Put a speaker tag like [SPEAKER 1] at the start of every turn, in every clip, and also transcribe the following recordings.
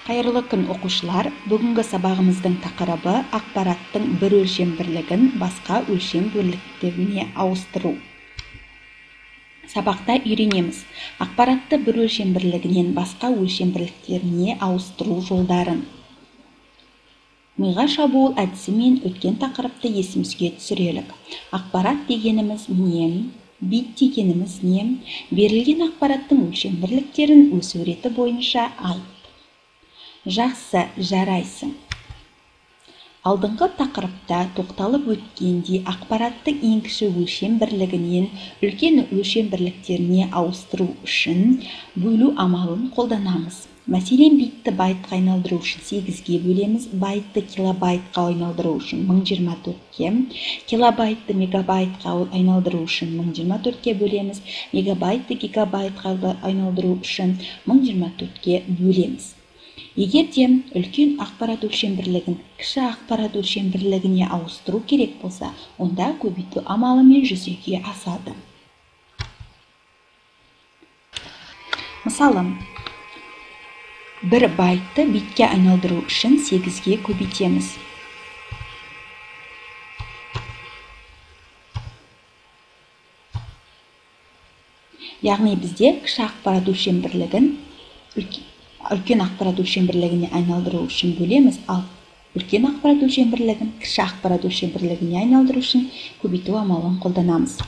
[SPEAKER 1] Қайырлы күн оқушылар, бүгінгі сабағымыздың тақырыбы ақпараттың бір өлшем бірлігін басқа өлшем бірліктеріне ауыстыру. Сабақта үйренеміз. Ақпаратты бір өлшем бірлігінен басқа өлшем бірліктеріне ауыстыру жолдарын. Миға шабуыл әдісімен өткен тақырыпты есімізге түсірелік. Ақпарат дегеніміз не? Бит дегеніміз не? Берілген ақпараттың өлшем бірліктерін өсу реті бойынша айт. Жақсы, жарайсың. Алдыңғы тақырыпта тоқталып өткенде ақпараттың ең кіші өлшем бірлігінен үлкен өлшем бірліктеріне ауыстыру үшін бөлу амалын қолданамыз. Мәселен, битті байтқа айналдыру үшін 8-ге бөлеміз, байтты килобайтқа айналдыру үшін 1024-ке, килобайтты мегабайтқа айналдыру үшін 1024-ке бөлеміз, мегабайтты гигабайтқа айналдыру үшін 1024-ке бөлеміз. Егер де үлкен ақпарат өлшем бірлігін кіші ақпарат өлшем бірлігіне ауыстыру керек болса, онда көбейту амалымен жүзеге асады. Мысалы, бір байтты битке айналдыру үшін 8-ге көбейтеміз. Яғни бізде кіші ақпарат өлшем бірлігін үлкен ақпарат өлшем бірлігіне айналдыру үшін бөлеміз, ал үлкен ақпарат өлшем бірлігін кіші ақпарат өлшем бірлігіне айналдыру үшін көбейту амалын қолданамыз.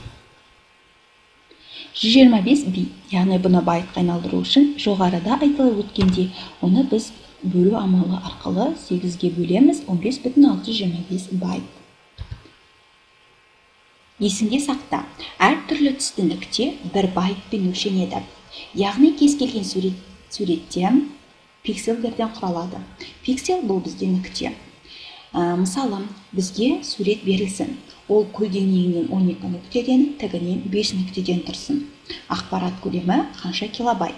[SPEAKER 1] 125 бит, яғни бұны байтқа айналдыру үшін жоғарыда айтылып өткенде, оны біз бөлу амалы арқылы 8-ге бөлеміз, 15,625 байт. Есіңде сақта, әр түрлі түсті нүкте бір байтпен өлшенеді. Яғни кез келген суретте пикселдерден құралады. Пиксел бұл бізде нүкте. Мысалы, бізге сурет берілсін. Ол көлденеңінен 12 нүктеден, тігінен 5 нүктеден тұрсын. Ақпарат көлемі қанша килобайт?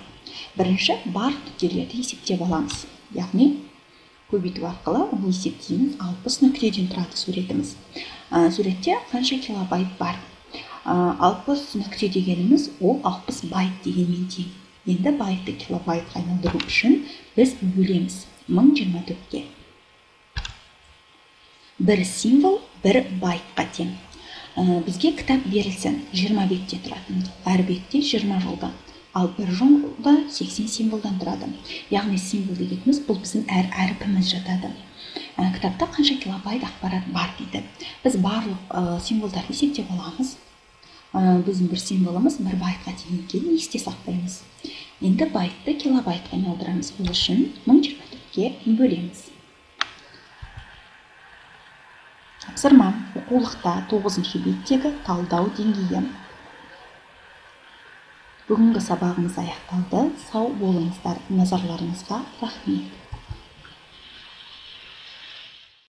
[SPEAKER 1] Бірінші барлық нүктелерді есептеп аламыз. Яғни көбейту арқылы оны есептейміз, 60 нүктеден тұрады суретіміз. Суретте қанша килобайт бар? 60 нүкте дегеніміз ол 60 байт дегенмен тең. Енді байтты килобайтқа айналдыру үшін біз бөлеміз 1024-ке. Бір символ бір байтқа тең. Бізге кітап берілсін, 20 беттен тұратын, әр бетте 20 жолдан, ал бір жолда 80 символдан тұрады. Яғни символ дегеніміз бұл біздің әр әрпіміз жатады. Кітапта қанша килобайт ақпарат бар дейді. Біз барлық символдарды есептеп аламыз. Біздің бір символымыз бір байтқа тең екенін есте сақтаймыз. Енді байтты килобайтқа айналдырамыз. Бұл үшін 1024-ке бөлеміз. Тапсырма. Оқулықта 9-шы беттегі талдау деңгейі. Бүгінгі сабағымыз аяқталды. Сау болыңыздар. Назарларыңызға рахмет.